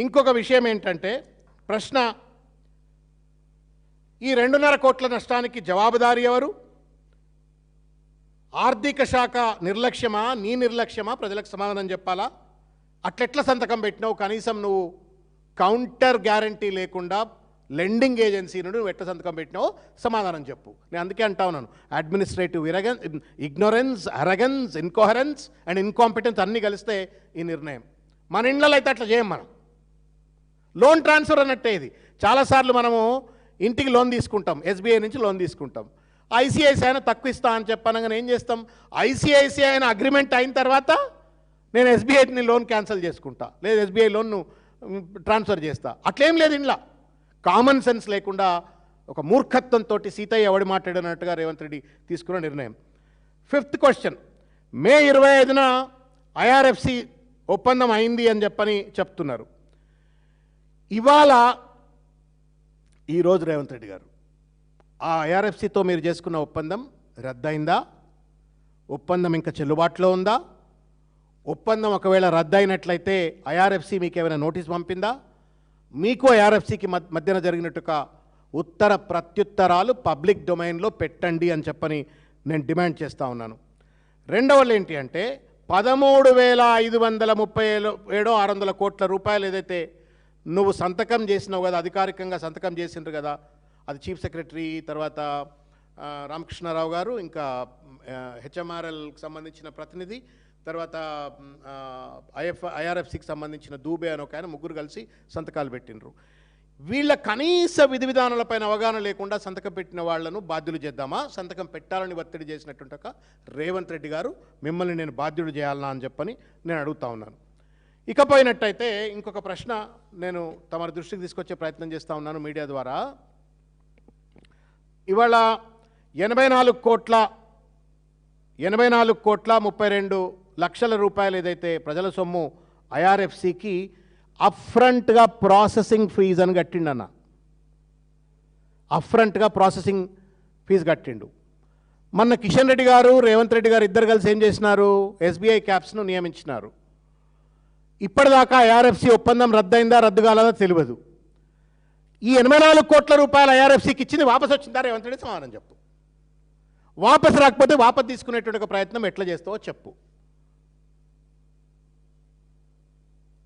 ఇంకొక విషయం ఏంటంటే ప్రశ్న, ఈ 2.5 కోట్ల నష్టానికి జవాబుదారీ ఎవరు? ఆర్థిక శాఖ నిర్లక్ష్యమా, నీ నిర్లక్ష్యమా? ప్రజలకు సమాధానం చెప్పాలా? అట్లెట్ల సంతకం పెట్టినావు? కనీసం నువ్వు కౌంటర్ గ్యారంటీ లేకుండా లెండింగ్ ఏజెన్సీ నుండి నువ్వు ఎట్లా సంతకం పెట్టినావో సమాధానం చెప్పు. నేను అందుకే అంటా ఉన్నాను, administrative ignorance, arrogance, incoherence and incompetence అన్నీ కలిస్తే ఈ నిర్ణయం. మన ఇళ్ళలో అయితే అట్లా చేయం. మనం లోన్ ట్రాన్స్ఫర్ అన్నట్టే ఇది. చాలాసార్లు మనము ఇంటికి లోన్ తీసుకుంటాం, ఎస్బీఐ నుంచి లోన్ తీసుకుంటాం. ఐసిఐసిఐ అయినా తక్కువ ఇస్తా అని చెప్పనగానే ఏం చేస్తాం? ఐసిఐసిఐ అయిన అగ్రిమెంట్ అయిన తర్వాత నేను ఎస్బీఐని లోన్ క్యాన్సిల్ చేసుకుంటా, లేదు ఎస్బీఐ లోన్ను ట్రాన్స్ఫర్ చేస్తా. అట్లేం లేదు. ఇంట్లో కామన్ సెన్స్ లేకుండా ఒక మూర్ఖత్వంతో సీతయ్య ఎవడి మాట్లాడినట్టుగా రేవంత్ రెడ్డి తీసుకున్న నిర్ణయం. 5th క్వశ్చన్, మే 25న ఐఆర్ఎఫ్సి ఒప్పందం అయింది అని చెప్తున్నారు. ఇవాళ ఈరోజు రేవంత్ రెడ్డి గారు ఆ ఐఆర్ఎఫ్సితో మీరు చేసుకున్న ఒప్పందం రద్దయిందా? ఒప్పందం ఇంకా చెల్లుబాటులో ఉందా? ఒప్పందం ఒకవేళ రద్దయినట్లయితే ఐఆర్ఎఫ్సి మీకు ఏమైనా నోటీస్ పంపిందా? మీకు ఐఆర్ఎఫ్సికి మధ్యన జరిగినట్టుగా ఉత్తర ప్రత్యుత్తరాలు పబ్లిక్ డొమైన్లో పెట్టండి అని నేను డిమాండ్ చేస్తూ ఉన్నాను. రెండవది ఏంటి అంటే 13,537 కోట్ల రూపాయలు ఏదైతే నువ్వు సంతకం చేసినావు కదా, అధికారికంగా సంతకం చేసిండ్రు కదా, అది చీఫ్ సెక్రటరీ, తర్వాత రామకృష్ణారావు గారు, ఇంకా హెచ్ఎంఆర్ఎల్కి సంబంధించిన ప్రతినిధి, తర్వాత ఐఆర్ఎఫ్సికి సంబంధించిన దూబే అని ఒక ఆయన, ముగ్గురు కలిసి సంతకాలు పెట్టినరు. వీళ్ళ కనీస విధి విధానాలపైన అవగాహన లేకుండా సంతకం పెట్టిన వాళ్లను బాధ్యులు చేద్దామా? సంతకం పెట్టాలని ఒత్తిడి చేసినట్టుంటక రేవంత్ రెడ్డి గారు మిమ్మల్ని నేను బాధ్యుడు చేయాలనా అని నేను అడుగుతా ఉన్నాను. ఇకపోయినట్టయితే ఇంకొక ప్రశ్న నేను తమ దృష్టికి తీసుకొచ్చే ప్రయత్నం చేస్తూ ఉన్నాను మీడియా ద్వారా. ఇవాళ 84 కోట్ల 32 లక్షల రూపాయలు ఏదైతే ప్రజల సొమ్ము ఐఆర్ఎఫ్సికి అప్ఫ్రంట్గా ప్రాసెసింగ్ ఫీజు అని కట్టిండన్న. అప్ఫ్రంట్గా ప్రాసెసింగ్ ఫీజు కట్టిండు. మొన్న కిషన్ రెడ్డి గారు, రేవంత్ రెడ్డి గారు ఇద్దరు కలిసి ఏం చేసినారు? ఎస్బీఐ క్యాప్స్ను నియమించినారు. ఇప్పటిదాకా ఐఆర్ఎఫ్సి ఒప్పందం రద్దయిందా, రద్దు కాలేదా తెలియదు. ఈ 84 కోట్ల రూపాయలు ఐఆర్ఎఫ్సికి ఇచ్చింది వాపసు వచ్చిందా? రేవంత్ రెడ్డి సమాధానం చెప్పు. వాపసు రాకపోతే వాపసు తీసుకునేటువంటి ఒక ప్రయత్నం ఎట్లా చేస్తావో చెప్పు.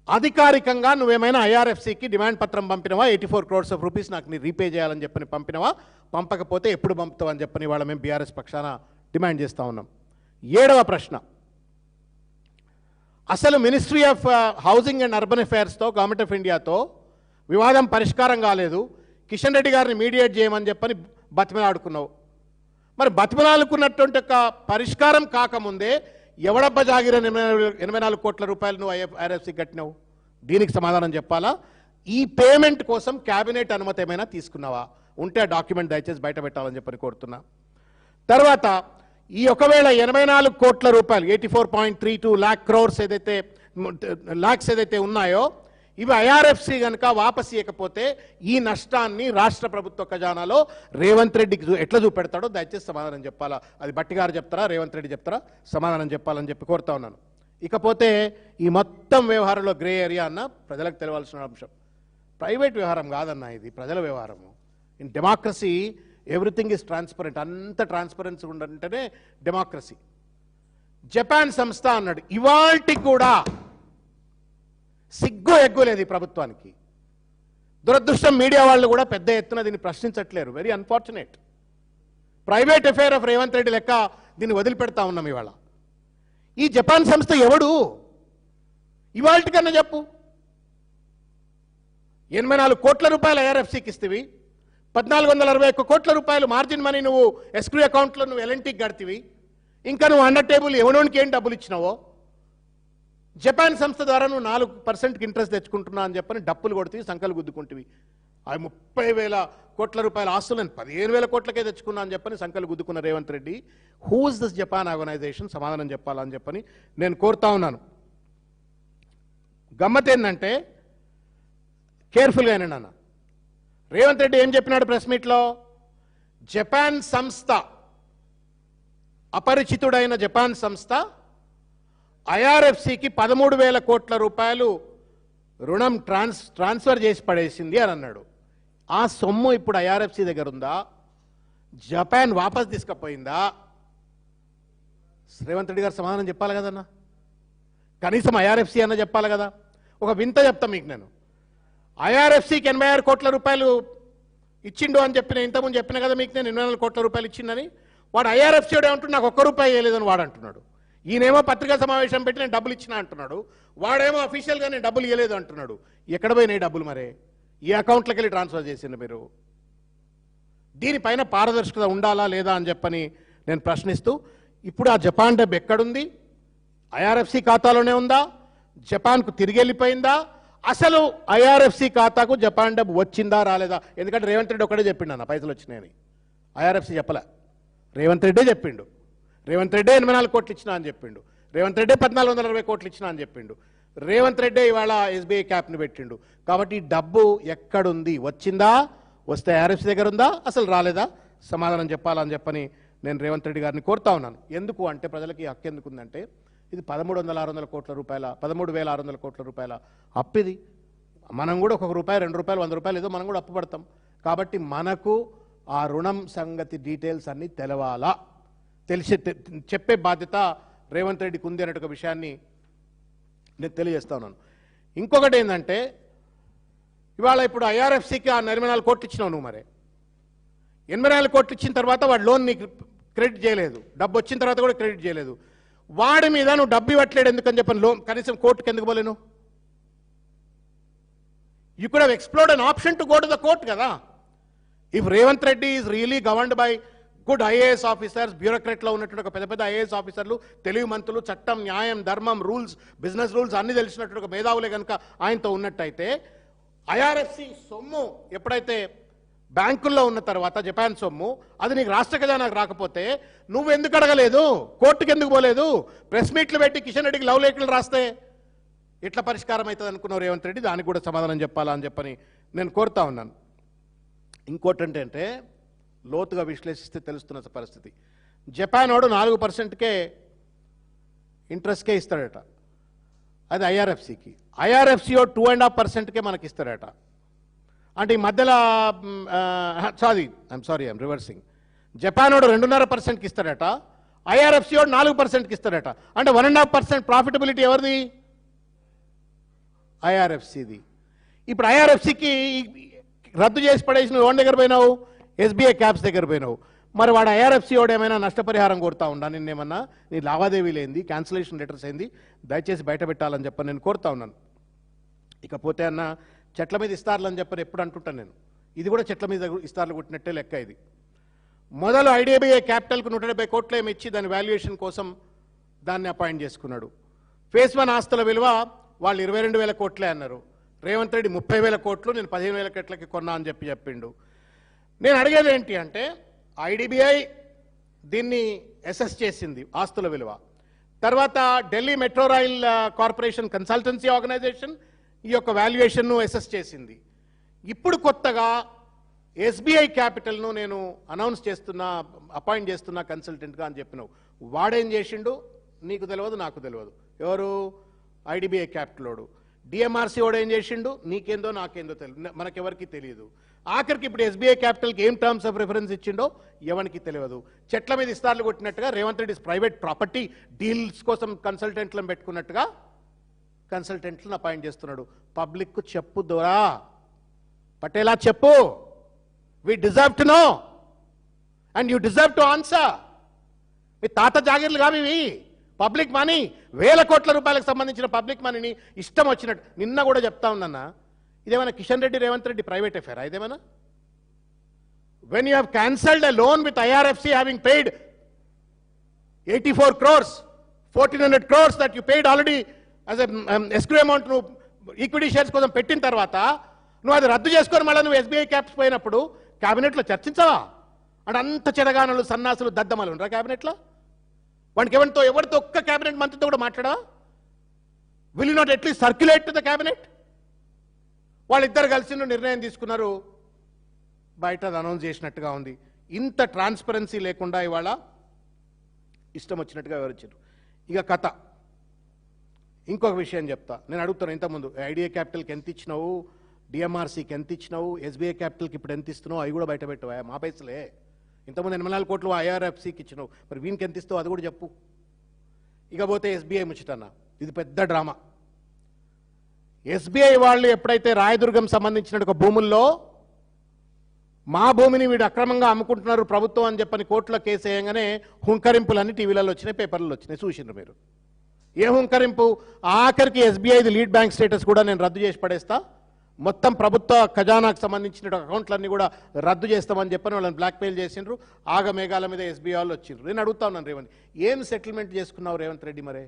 అధికారికంగా నువ్వేమైనా ఐఆర్ఎఫ్సికి డిమాండ్ పత్రం పంపినవా? 84 crores of rupees నాకు నీ రీపే చేయాలని పంపినవా? పంపకపోతే ఎప్పుడు పంపుతావు అని వాళ్ళ మేము బీఆర్ఎస్ పక్షాన డిమాండ్ చేస్తూ ఉన్నాం. 7వ ప్రశ్న, అసలు ministry of housing and urban అఫైర్స్తో, గవర్నమెంట్ ఆఫ్ ఇండియాతో వివాదం పరిష్కారం కాలేదు, కిషన్ రెడ్డి గారిని మీడియేట్ చేయమని బతిమలాడుకున్నావు. మరి బతిమలాడుకున్నటువంటి ఒక పరిష్కారం కాకముందే ఎవడబ్బ జాగిర 84 కోట్ల రూపాయలు నువ్వు ఐఆర్ఎఫ్సి కట్టినావు? దీనికి సమాధానం చెప్పాలా? ఈ పేమెంట్ కోసం క్యాబినెట్ అనుమతి ఏమైనా తీసుకున్నావా? ఉంటే ఆ డాక్యుమెంట్ దయచేసి బయట పెట్టాలని కోరుతున్నా. తర్వాత ఈ ఒకవేళ 84 కోట్ల రూపాయలు 84.32 lakh crores ఏదైతే ఉన్నాయో ఇవి ఐఆర్ఎఫ్సి కనుక వాపసు ఇవ్వకపోతే ఈ నష్టాన్ని రాష్ట్ర ప్రభుత్వ ఖజానాలో రేవంత్ రెడ్డికి ఎట్లా చూపెడతాడో దయచేసి సమాధానం చెప్పాలా? అది బట్టి గారు చెప్తారా, రేవంత్ రెడ్డి చెప్తారా? సమాధానం చెప్పాలని కోరుతా ఉన్నాను. ఇకపోతే ఈ మొత్తం వ్యవహారంలో గ్రే ఏరియా అన్న ప్రజలకు తెలియాల్సిన అంశం. ప్రైవేట్ వ్యవహారం కాదన్న, ఇది ప్రజల వ్యవహారము. In democracy everything is transparent. అంత ట్రాన్స్పరెన్సీ ఉండంటేనే డెమోక్రసీ. జపాన్ సంస్థ అన్నాడు, ఇవాల్టికి కూడా సిగ్గు ఎగ్గులేదు ఈ ప్రభుత్వానికి. దురదృష్టం మీడియా వాళ్ళు కూడా పెద్ద ఎత్తున దీన్ని ప్రశ్నించట్లేరు. Very unfortunate. Private affair of Revanth Reddy లెక్క దీన్ని వదిలిపెడతా ఉన్నాం. ఇవాళ ఈ జపాన్ సంస్థ ఎవడు? ఇవాల్టికన్నా చెప్పు. 84 కోట్ల రూపాయలు ఐఆర్ఎఫ్సికి ఇస్తేవి, 1461 కోట్ల రూపాయలు మార్జిన్ మనీ నువ్వు ఎస్క్రూ అకౌంట్లో నువ్వు ఎల్ఎన్టీకి కడితివి. ఇంకా నువ్వు అండర్ టేబుల్ ఎవడోనికి ఏం డబ్బులు ఇచ్చినావో, జపాన్ సంస్థ ద్వారా నువ్వు 4% ఇంట్రెస్ట్ తెచ్చుకుంటున్నా అని డప్పులు కొడుతూ సంకలు గుద్దుకుంటువి. అవి 30,000 కోట్ల రూపాయల ఆస్తులు నేను 15,000 కోట్లకే తెచ్చుకున్నా అని సంకలు గుద్దుకున్న Revanth Reddy, who is this Japan organisation? సమాధానం చెప్పాలని నేను కోరుతా ఉన్నాను. గమ్మత్ ఏంటంటే, కేర్ఫుల్గా అయినా రేవంత్ రెడ్డి ఏం చెప్పినాడు ప్రెస్ మీట్లో? జపాన్ సంస్థ, అపరిచితుడైన జపాన్ సంస్థ ఐఆర్ఎఫ్సికి 13,000 కోట్ల రూపాయలు రుణం ట్రాన్స్ఫర్ చేసి పడేసింది అని అన్నాడు. ఆ సొమ్ము ఇప్పుడు ఐఆర్ఎఫ్సి దగ్గర ఉందా? జపాన్ వాపస్ తీసుకుపోయిందా? రేవంత్ రెడ్డి గారు సమాధానం చెప్పాలి కదన్నా. కనీసం ఐఆర్ఎఫ్సి అన్న చెప్పాలి కదా. ఒక వింత చెప్తా మీకు నేను. ఐఆర్ఎఫ్సికి 86 కోట్ల రూపాయలు ఇచ్చిండు అని చెప్పిన, ఇంతకుముందు చెప్పిన కదా మీకు నేను 84 కోట్ల రూపాయలు ఇచ్చిందని. వాడు ఐఆర్ఎఫ్సి ఏమంటున్నాడు నాకు 1 రూపాయి వేయలేదని వాడు అంటున్నాడు. ఈయనేమో పత్రికా సమావేశం పెట్టి నేను డబ్బులు ఇచ్చినా అంటున్నాడు. వాడేమో అఫీషియల్గా నేను డబ్బులు ఇవ్వలేదు అంటున్నాడు. ఎక్కడ పోయినాయి డబ్బులు? మరే ఈ అకౌంట్లోకి వెళ్ళి ట్రాన్స్ఫర్ చేసింది మీరు. దీనిపైన పారదర్శకత ఉండాలా లేదా అని చెప్పని నేను ప్రశ్నిస్తూ, ఇప్పుడు ఆ జపాన్ డబ్బు ఎక్కడుంది? ఐఆర్ఎఫ్సి ఖాతాలోనే ఉందా? జపాన్కు తిరిగి వెళ్ళిపోయిందా? అసలు ఐఆర్ఎఫ్సి ఖాతాకు జపాన్ డబ్బు వచ్చిందా రాలేదా? ఎందుకంటే రేవంత్ రెడ్డి ఒకటే చెప్పిండు అన్న పైసలు వచ్చినాయని. ఐఆర్ఎఫ్సి చెప్పలే, రేవంత్ రెడ్డే చెప్పిండు. రేవంత్ రెడ్డే 84 కోట్లు ఇచ్చినా అని చెప్పిండు. రేవంత్ రెడ్డే 1420 కోట్లు ఇచ్చినా అని చెప్పిండు. రేవంత్ రెడ్డే ఇవాళ ఎస్బీఐ క్యాప్ని పెట్టిండు. కాబట్టి డబ్బు ఎక్కడుంది? వచ్చిందా? వస్తే ఐఆర్ఎఫ్సి దగ్గర ఉందా? అసలు రాలేదా? సమాధానం చెప్పాలని చెప్పని నేను రేవంత్ రెడ్డి గారిని కోరుతా ఉన్నాను. ఎందుకు అంటే ప్రజలకి హక్కు ఎందుకు ఉందంటే, ఇది 13,600 కోట్ల రూపాయల 13,600 కోట్ల రూపాయల అప్పు. ఇది మనం కూడా ఒక రూపాయి 2 రూపాయలు 100 రూపాయలు ఏదో మనం కూడా అప్పు పడతాం. కాబట్టి మనకు ఆ రుణం సంగతి డీటెయిల్స్ అన్నీ తెలవాలా, తెలిసి చెప్పే బాధ్యత రేవంత్ రెడ్డికి ఉంది అనే ఒక విషయాన్ని నేను తెలియజేస్తా ఉన్నాను. ఇంకొకటి ఏంటంటే, ఇవాళ ఇప్పుడు ఐఆర్ఎఫ్సికి ఆ 84 కోట్లు ఇచ్చినావు నువ్వు. మరి 84 కోట్లు ఇచ్చిన తర్వాత వాడు లోన్ నీకు క్రెడిట్ చేయలేదు, డబ్బు వచ్చిన తర్వాత కూడా క్రెడిట్ చేయలేదు. వాడి మీద నువ్వు డబ్బు ఇవ్వట్లేడు ఎందుకని చెప్పని లోన్ కనీసం కోర్టుకి ఎందుకు పోలేను? You could have explored an option to go to the court కదా. If Revanth Reddy is really governed by good IAS officers, బ్యూరోక్రాట్లో ఉన్నటువంటి ఒక పెద్ద పెద్ద ఐఏఎస్ ఆఫీసర్లు, తెలివి మంత్రులు, చట్టం, న్యాయం, ధర్మం, రూల్స్, బిజినెస్ రూల్స్ అన్ని తెలిసినటువంటి ఒక మేధావులే కనుక ఆయనతో ఉన్నట్టయితే, ఐఆర్ఎఫ్సి సొమ్ము ఎప్పుడైతే బ్యాంకుల్లో ఉన్న తర్వాత జపాన్ సొమ్ము అది నీకు రాష్ట్ర ఖజానాకు రాకపోతే నువ్వు ఎందుకు అడగలేదు? కోర్టుకు ఎందుకు పోలేదు? ప్రెస్ మీట్లు పెట్టి కిషన్ రెడ్డికి లవ్ లేఖలు రాస్తే ఎట్లా పరిష్కారం అవుతుంది అనుకున్నావు రేవంత్ రెడ్డి? దానికి కూడా సమాధానం చెప్పాలా అని చెప్పని నేను కోరుతా ఉన్నాను. ఇంకోటి ఏంటంటే, లోతుగా విశ్లేషిస్తే తెలుస్తున్న పరిస్థితి, జపాన్ వాడు 4%కే ఇంట్రెస్ట్కే ఇస్తాడట, అది ఐఆర్ఎఫ్సికి. ఐఆర్ఎఫ్సి 2.5%కే మనకి ఇస్తాడట. అంటే ఈ మధ్యలో ఐఎమ్ రివర్సింగ్, జపాన్ వాడు 2.5%కి ఇస్తాడట, ఐఆర్ఎఫ్సి వాడు 4%కి ఇస్తాడట. అంటే 1.5% ప్రాఫిటబిలిటీ ఎవరిది? ఐఆర్ఎఫ్సిది. ఇప్పుడు ఐఆర్ఎఫ్సికి రద్దు చేసి పడేసి నువ్వు ఎవరి దగ్గర పోయినావు? ఎస్బీఐ క్యాప్స్ దగ్గర పోయినావు. మరి వాడు ఐఆర్ఎఫ్సి వాడు ఏమైనా నష్టపరిహారం కోరుతా ఉండా? నిన్నేమన్నా నీ లావాదేవీలు ఏంది, క్యాన్సిలేషన్ లెటర్స్ ఏంది, దయచేసి బయట పెట్టాలని చెప్పని నేను కోరుతా ఉన్నాను. ఇకపోతే అన్న చెట్ల మీద ఇస్తారులని చెప్పని ఎప్పుడు అంటుంటాను నేను. ఇది కూడా చెట్ల మీద ఇస్తార్లు కొట్టినట్టే లెక్క. ఇది మొదలు ఐడిబిఐ క్యాపిటల్కు 170 కోట్లు ఏమి ఇచ్చి దాని వాల్యుయేషన్ కోసం దాన్ని అపాయింట్ చేసుకున్నాడు. ఫేజ్ 1 ఆస్తుల విలువ వాళ్ళు 22,000 కోట్లే అన్నారు. రేవంత్ రెడ్డి 30,000 కోట్లు నేను 15,000 కోట్లకి కొన్నా అని చెప్పిండు. నేను అడిగేది ఏంటి అంటే, ఐడిబిఐ దీన్ని అసెస్ చేసింది ఆస్తుల విలువ. తర్వాత Delhi metro rail corporation consultancy organisation ఈ యొక్క వాల్యుయేషన్ను అసెస్ చేసింది. ఇప్పుడు కొత్తగా ఎస్బీఐ క్యాపిటల్ను నేను అనౌన్స్ చేస్తున్నా, అపాయింట్ చేస్తున్నా కన్సల్టెంట్గా అని చెప్పినావు. వాడేం చేసిండు నీకు తెలియదు, నాకు తెలియదు. ఎవరు? ఐడిబిఐ క్యాపిటలోడు. డిఎంఆర్సీ వాడు ఏం చేసిండు నీకేందో నాకేందో తెలియదు, మనకెవరికి తెలియదు. ఆఖరికి ఇప్పుడు ఎస్బీఐ క్యాపిటల్కి ఏం టర్మ్స్ ఆఫ్ రిఫరెన్స్ ఇచ్చిండో ఎవరికి తెలియదు. చెట్ల మీద ఇస్తార్లు కొట్టినట్టుగా Revanth Reddy private property deals కోసం కన్సల్టెంట్లను పెట్టుకున్నట్టుగా కన్సల్టెంట్లను అపాయింట్ చేస్తున్నాడు. పబ్లిక్కు చెప్పు దొరా, పటేలా చెప్పు. We deserve to know and you deserve to answer. మీ తాత జాగీర్లు కావి ఇవి, పబ్లిక్ మనీ, 1,000 కోట్ల రూపాయలకు సంబంధించిన పబ్లిక్ మనీని ఇష్టం వచ్చినట్టు. నిన్న కూడా చెప్తా ఉందన్న, ఇదేమైనా కిషన్ రెడ్డి రేవంత్ రెడ్డి ప్రైవేట్ అఫేరా? ఇదేమైనా? When you have cancelled a loan with IRFC having paid 84 crores, 1,400 crores that you paid already as escrow amount నువ్వు ఈక్విటీ షేర్స్ కోసం పెట్టిన తర్వాత నువ్వు అది రద్దు చేసుకొని మళ్ళీ నువ్వు ఎస్బీఐ క్యాప్స్ పోయినప్పుడు క్యాబినెట్లో చర్చించవా? అంటే అంత చెడగానులు, సన్నాసులు, దద్దమలు ఉండరా క్యాబినెట్లో? వాడికి ఎవరితో ఒక్క క్యాబినెట్ మంత్రితో కూడా మాట్లాడా? Will you not at least circulate to the cabinet? వాళ్ళిద్దరు కలిసి నిర్ణయం తీసుకున్నారు, బయట అనౌన్స్ చేసినట్టుగా ఉంది. ఇంత ట్రాన్స్పరెన్సీ లేకుండా ఇవాళ ఇష్టం వచ్చినట్టుగా వివరించారు. ఇక కథ ఇంకొక విషయం చెప్తా, నేను అడుగుతాను ఇంతకుముందు ఐడియా క్యాపిటల్కి ఎంత ఇచ్చినావు, డిఎంఆర్సీకి ఎంత ఇచ్చినావు, ఎస్బీఐ క్యాపిటల్కి ఇప్పుడు ఎంత ఇస్తున్నావు, అవి కూడా బయట పెట్టవా, మా పైసలే. ఇంతకుముందు 84 కోట్లు ఐఆర్ఎఫ్సికి ఇచ్చినావు, మరి వీనికి ఎంత ఇస్తావు అది కూడా చెప్పు. ఇకపోతే ఎస్బీఐ ముచ్చటన్న, ఇది పెద్ద డ్రామా. ఎస్బీఐ వాళ్ళు ఎప్పుడైతే రాయదుర్గం సంబంధించిన ఒక భూముల్లో మా భూమిని వీడు అక్రమంగా అమ్ముకుంటున్నారు ప్రభుత్వం అని చెప్పని కోర్టులో కేసు వేయగానే హుంకరింపులన్నీ టీవీలలో వచ్చినాయి, పేపర్లలో వచ్చినాయి, చూసిండ్రు మీరు. ఏ హుంకరింపు? ఆఖరికి ఎస్బీఐది లీడ్ బ్యాంక్ స్టేటస్ కూడా నేను రద్దు చేసి పడేస్తా, మొత్తం ప్రభుత్వ ఖజానాకు సంబంధించిన అకౌంట్లన్నీ కూడా రద్దు చేస్తామని చెప్పని వాళ్ళని బ్లాక్మెయిల్ చేసిండ్రు. ఆగమేఘాల మీద ఎస్బీఐ వాళ్ళు వచ్చిండ్రు. నేను అడుగుతా ఉన్నాను రేవంత్, ఏం సెటిల్మెంట్ చేసుకున్నావు రేవంత్ రెడ్డి? మరే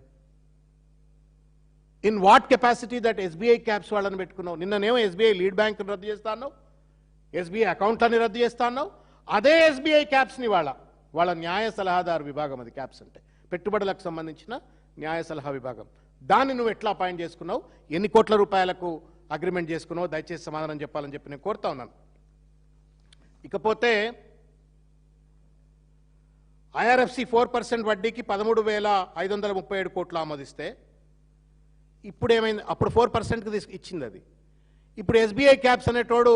in what capacity that SBI caps వాళ్ళని పెట్టుకున్నావు? నిన్ననేమో ఎస్బీఐ లీడ్ బ్యాంక్ని రద్దు చేస్తా అన్నావు, ఎస్బీఐ అకౌంట్లని రద్దు చేస్తా అన్నావు. అదే ఎస్బీఐ క్యాప్స్ని వాళ్ళ న్యాయ సలహాదారు విభాగం, అది క్యాప్స్ అంటే పెట్టుబడులకు సంబంధించిన న్యాయ సలహా విభాగం, దాన్ని నువ్వు ఎట్లా అపాయింట్ చేసుకున్నావు, ఎన్ని కోట్ల రూపాయలకు అగ్రిమెంట్ చేసుకున్నావు, దయచేసి సమాధానం చెప్పాలని చెప్పి నేను కోరుతా ఉన్నాను. ఇకపోతే ఐఆర్ఎఫ్సి 4% వడ్డీకి 13,537 కోట్లు ఆమోదిస్తే ఇప్పుడు ఏమైంది? అప్పుడు 4%కి ఇచ్చింది అది. ఇప్పుడు ఎస్బీఐ క్యాప్స్ అనేటోడు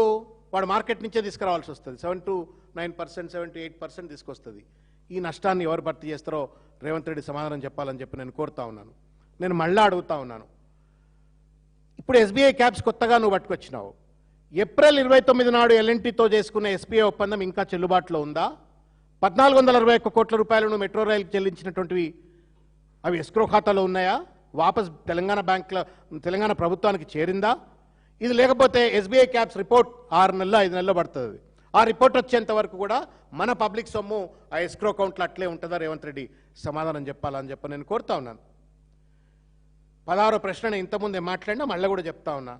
వాడు మార్కెట్ నుంచే తీసుకురావాల్సి వస్తుంది, 7 to 9%, 7 to 8% తీసుకొస్తుంది. ఈ నష్టాన్ని ఎవరు భర్తీ చేస్తారో రేవంత్ రెడ్డి సమాధానం చెప్పాలని చెప్పి నేను కోరుతా ఉన్నాను. నేను మళ్ళీ అడుగుతా ఉన్నాను, ఇప్పుడు ఎస్బీఐ క్యాప్స్ కొత్తగా నువ్వు పట్టుకొచ్చినావు, ఏప్రిల్ 29 నాడు ఎల్ఎన్టీతో చేసుకున్న ఎస్బీఐ ఒప్పందం ఇంకా చెల్లుబాటులో ఉందా? 1461 కోట్ల రూపాయలు నువ్వు మెట్రో రైలుకి చెల్లించినటువంటివి అవి ఎస్క్రో ఖాతాలో ఉన్నాయా? వాపస్ తెలంగాణ ప్రభుత్వానికి చేరిందా? ఇది లేకపోతే ఎస్బీఐ క్యాప్స్ రిపోర్ట్ 6 నెలలు 5 నెలలు పడుతుంది. ఆ రిపోర్ట్ వచ్చేంత వరకు కూడా మన పబ్లిక్ సొమ్ము ఆ ఎస్క్రో అకౌంట్లో అట్లే ఉంటుందా? రేవంత్ రెడ్డి సమాధానం చెప్పాలని చెప్పి నేను కోరుతా ఉన్నాను. 16వ ప్రశ్న ఇంతకుముందే మాట్లాడినా మళ్ళీ కూడా చెప్తా ఉన్నా,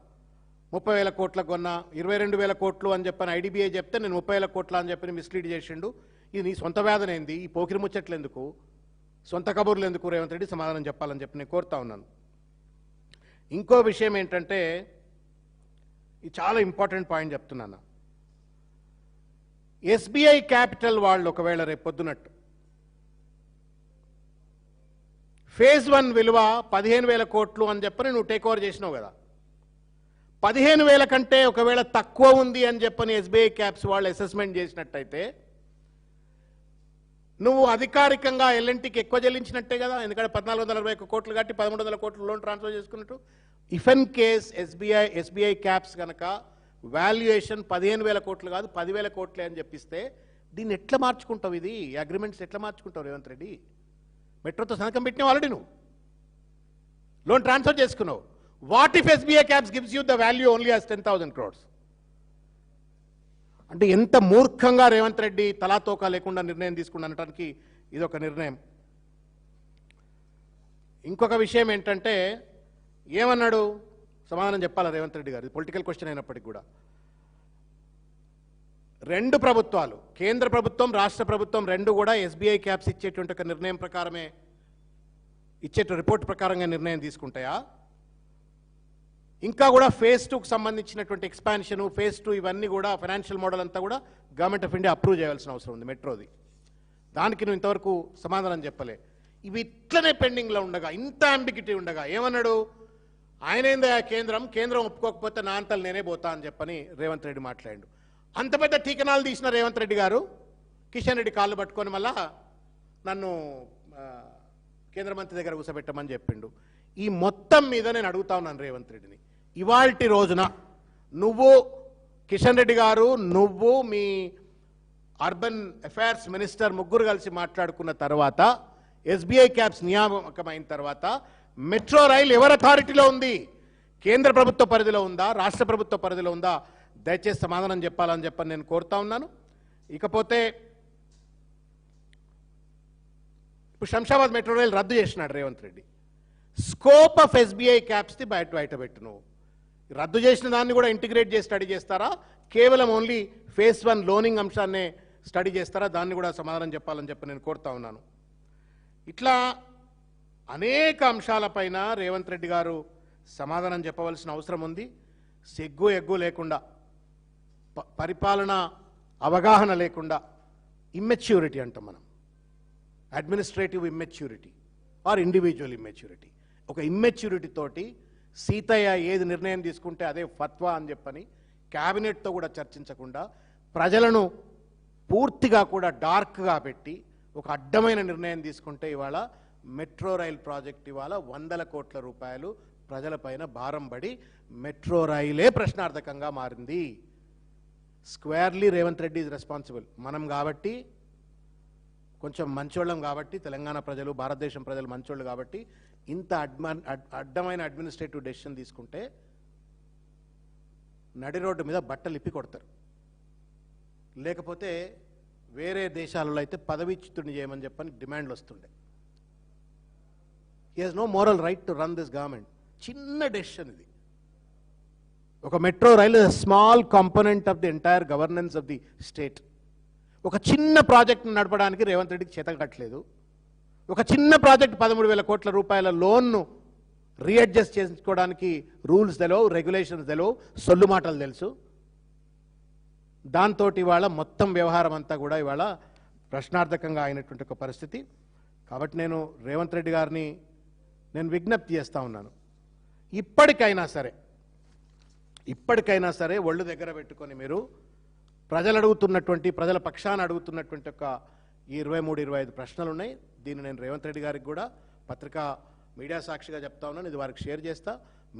30,000 కోట్లకు కొన్నా 22,000 కోట్లు అని చెప్పని ఐడిబిఐ చెప్తే నేను 30,000 కోట్ల అని చెప్పి మిస్లీడ్ చేసిండు. ఇది నీ సొంత వేదనేంది? ఈ పోకిరి ముచ్చట్లు ఎందుకు, సొంత కబుర్లు ఎందుకు? రేవంత్ రెడ్డి సమాధానం చెప్పాలని చెప్పి నేను కోరుతా ఉన్నాను. ఇంకో విషయం ఏంటంటే, ఇది చాలా ఇంపార్టెంట్ పాయింట్ చెప్తున్నాను. ఎస్బీఐ క్యాపిటల్ వాళ్ళు ఒకవేళ రేపు పొద్దునట్టు ఫేజ్ 1 విలువ 15,000 కోట్లు అని చెప్పని నువ్వు టేక్ ఓవర్ చేసినావు కదా, 15,000 కంటే ఒకవేళ తక్కువ ఉంది అని చెప్పని ఎస్బీఐ క్యాప్స్ వాళ్ళు అసెస్మెంట్ చేసినట్టయితే నువ్వు అధికారికంగా ఎల్ఎన్టీకి ఎక్కువ చెల్లించినట్టే కదా, ఎందుకంటే 1461 కోట్లు కట్టి 1300 కోట్లు లోన్ ట్రాన్స్ఫర్ చేసుకున్నట్టు. If in case SBI caps కనుక వాల్యుయేషన్ 15,000 కోట్లు కాదు 10,000 కోట్లే అని చెప్పిస్తే దీన్ని ఎట్లా మార్చుకుంటావు? ఇది అగ్రిమెంట్స్ ఎట్లా మార్చుకుంటావు రేవంత్ రెడ్డి? మెట్రోతో సంతకం పెట్టినావు ఆల్రెడీ, నువ్వు లోన్ ట్రాన్స్ఫర్ చేసుకున్నావు. What if SBI caps gives you the value only as 10,000 crores? అంటే ఎంత మూర్ఖంగా రేవంత్ రెడ్డి తలాతోకా లేకుండా నిర్ణయం తీసుకున్నానటానికి ఇదొక నిర్ణయం. ఇంకొక విషయం ఏంటంటే, ఏమన్నాడు సమాధానం చెప్పాలా రేవంత్ రెడ్డి గారు, పొలిటికల్ క్వశ్చన్ అయినప్పటికీ కూడా. 2 ప్రభుత్వాలు, కేంద్ర ప్రభుత్వం రాష్ట్ర ప్రభుత్వం 2 కూడా ఎస్బీఐ క్యాప్స్ ఇచ్చేటువంటి ఒక నిర్ణయం ప్రకారమే, రిపోర్ట్ ప్రకారంగా నిర్ణయం తీసుకుంటాయా? ఇంకా కూడా ఫేజ్ 2కు సంబంధించినటువంటి ఎక్స్పాన్షన్, ఫేజ్ 2 ఇవన్నీ కూడా ఫైనాన్షియల్ మోడల్ అంతా కూడా గవర్నమెంట్ ఆఫ్ ఇండియా అప్రూవ్ చేయాల్సిన అవసరం ఉంది మెట్రోది. దానికి నువ్వు ఇంతవరకు సమాధానం చెప్పలే. ఇవి ఇట్లనే పెండింగ్లో ఉండగా, ఇంత అంబిగిటీ ఉండగా ఏమన్నాడు ఆయన? కేంద్రం ఒప్పుకోకపోతే నా అంతలు నేనే పోతా అని చెప్పని రేవంత్ రెడ్డి మాట్లాడాడు. అంత పెద్ద టీకనాలు తీసిన రేవంత్ రెడ్డి గారు కిషన్ రెడ్డి కాళ్ళు పట్టుకొని మళ్ళా నన్ను కేంద్ర మంత్రి దగ్గర కూర్చోబెట్టమని చెప్పిండు. ఈ మొత్తం మీద నేను అడుగుతా ఉన్నాను రేవంత్ రెడ్డిని, ఇవాల్టి రోజున నువ్వు కిషన్ రెడ్డి గారు, నువ్వు మీ అర్బన్ అఫైర్స్ మినిస్టర్ ముగ్గురు కలిసి మాట్లాడుకున్న తర్వాత, ఎస్బీఐ క్యాప్స్ నియామకమైన తర్వాత మెట్రో రైల్ ఎవరి అథారిటీలో ఉంది? కేంద్ర ప్రభుత్వ పరిధిలో ఉందా, రాష్ట్ర ప్రభుత్వ పరిధిలో ఉందా? దయచేసి సమాధానం చెప్పాలని చెప్పని నేను కోరుతా ఉన్నాను. ఇకపోతే ఇప్పుడు శంషాబాద్ మెట్రో రైల్ రద్దు చేసినాడు Revanth Reddy. Scope of SBI క్యాప్స్ది బయటపెట్టు. నువ్వు రద్దు చేసిన దాన్ని కూడా ఇంటిగ్రేట్ చేసి స్టడీ చేస్తారా, కేవలం ఓన్లీ ఫేజ్ 1 లోనింగ్ అంశాన్నే స్టడీ చేస్తారా? దాన్ని కూడా సమాధానం చెప్పాలని చెప్పి నేను కోరుతా ఉన్నాను. ఇట్లా అనేక అంశాలపైన రేవంత్ రెడ్డి గారు సమాధానం చెప్పవలసిన అవసరం ఉంది. సిగ్గు ఎగ్గు లేకుండా, పరిపాలన అవగాహన లేకుండా, ఇమ్మెచ్యూరిటీ అంటాం మనం, administrative immaturity or individual immaturity. ఒక ఇమ్మెచ్యూరిటీ తోటి సీతయ్య ఏది నిర్ణయం తీసుకుంటే అదే ఫత్వా అని చెప్పని క్యాబినెట్తో కూడా చర్చించకుండా ప్రజలను పూర్తిగా కూడా డార్క్గా పెట్టి ఒక అడ్డమైన నిర్ణయం తీసుకుంటే ఇవాళ మెట్రో రైల్ ప్రాజెక్ట్ ఇవాళ 100 కోట్ల రూపాయలు ప్రజలపైన భారం పడి మెట్రో రైలే ప్రశ్నార్థకంగా మారింది. Squarely Revanth Reddy is responsible. మనం కాబట్టి కొంచెం మంచోళ్ళం కాబట్టి, తెలంగాణ ప్రజలు భారతదేశం ప్రజలు మంచోళ్ళు కాబట్టి ఇంత అడ్డమైన అడ్మినిస్ట్రేటివ్ డెసిషన్ తీసుకుంటే నడి రోడ్డు మీద బట్టలు ఇప్పి కొడతారు. లేకపోతే వేరే దేశాలలో అయితే పదవీచ్యుతుడిని చేయమని చెప్పని డిమాండ్లు వస్తుండే. He has no moral right to run this government. చిన్న డెసిషన్ ఇది. ఒక metro rail is small component of the entire governance of the state. ఒక చిన్న ప్రాజెక్ట్ను నడపడానికి రేవంత్ రెడ్డికి చేత కట్టలేదు. ఒక చిన్న ప్రాజెక్ట్ 13,000 కోట్ల రూపాయల లోన్ను రీఅడ్జస్ట్ చేసుకోవడానికి రూల్స్ తెలియవు, రెగ్యులేషన్స్ తెలియవు, సొల్లు మాటలు తెలుసు. దాంతో ఇవాళ మొత్తం వ్యవహారం అంతా కూడా ఇవాళ ప్రశ్నార్థకంగా అయినటువంటి ఒక పరిస్థితి. కాబట్టి నేను రేవంత్ రెడ్డి గారిని నేను విజ్ఞప్తి చేస్తూ ఉన్నాను, ఇప్పటికైనా సరే ఒళ్ళు దగ్గర పెట్టుకొని మీరు ప్రజలు అడుగుతున్నటువంటి, ప్రజల పక్షాన అడుగుతున్నటువంటి ఒక 23-25 ప్రశ్నలు ఉన్నాయి. దీన్ని నేను రేవంత్ రెడ్డి గారికి కూడా పత్రికా మీడియా సాక్షిగా చెప్తా ఉన్నాను. ఇది వారికి షేర్ చేస్తా.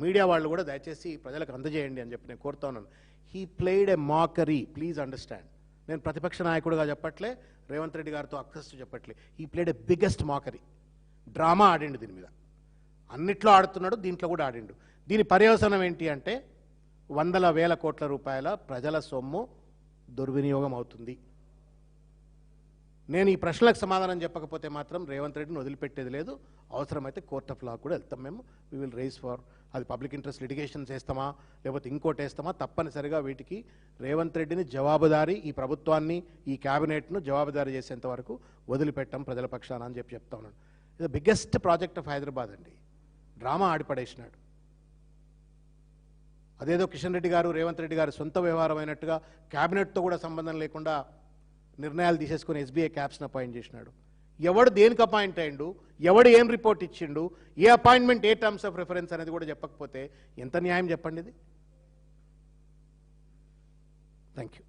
మీడియా వాళ్ళు కూడా దయచేసి ప్రజలకు అందజేయండి అని చెప్పి నేను కోరుతా ఉన్నాను. He played a mockery, please understand. నేను ప్రతిపక్ష నాయకుడిగా చెప్పట్లే, రేవంత్ రెడ్డి గారితో అక్కస్తూ చెప్పట్లే. He played a biggest mockery. Drama ఆడిండు దీని మీద. అన్నిట్లో ఆడుతున్నాడు, దీంట్లో కూడా ఆడిండు. దీని పర్యవసనం ఏంటి అంటే 100,000 కోట్ల రూపాయల ప్రజల సొమ్ము దుర్వినియోగం అవుతుంది. నేను ఈ ప్రశ్నలకు సమాధానం చెప్పకపోతే మాత్రం రేవంత్ రెడ్డిని వదిలిపెట్టేది లేదు. అవసరమైతే కోర్ట్ ఆఫ్ లా కూడా వెళ్తాం మేము. వీ విల్ రైజ్ ఫర్ అది పబ్లిక్ ఇంట్రెస్ట్ లిటిగేషన్స్ వేస్తామా లేకపోతే ఇంకోటి వేస్తామా, తప్పనిసరిగా వీటికి రేవంత్ రెడ్డిని జవాబుదారీ, ఈ ప్రభుత్వాన్ని, ఈ క్యాబినెట్ను జవాబుదారీ చేసేంత వరకు వదిలిపెట్టాం ప్రజల పక్షాన అని చెప్తా ఉన్నాను. ఇది బిగ్గెస్ట్ ప్రాజెక్ట్ ఆఫ్ హైదరాబాద్ అండి. డ్రామా ఆడిపడేసినాడు. అదేదో కిషన్ రెడ్డి గారు, రేవంత్ రెడ్డి గారు సొంత వ్యవహారం అయినట్టుగా క్యాబినెట్తో కూడా సంబంధం లేకుండా నిర్ణయాలు తీసేసుకొని ఎస్బీఐ క్యాప్స్ని అపాయింట్ చేసినాడు. ఎవడు దేనికి అపాయింట్ అయ్యిండు, ఎవడు ఏం రిపోర్ట్ ఇచ్చిండు, ఏ అపాయింట్మెంట్, ఏ టర్మ్స్ ఆఫ్ రిఫరెన్స్ అనేది కూడా చెప్పకపోతే ఎంత న్యాయం చెప్పండి ఇది. Thank you.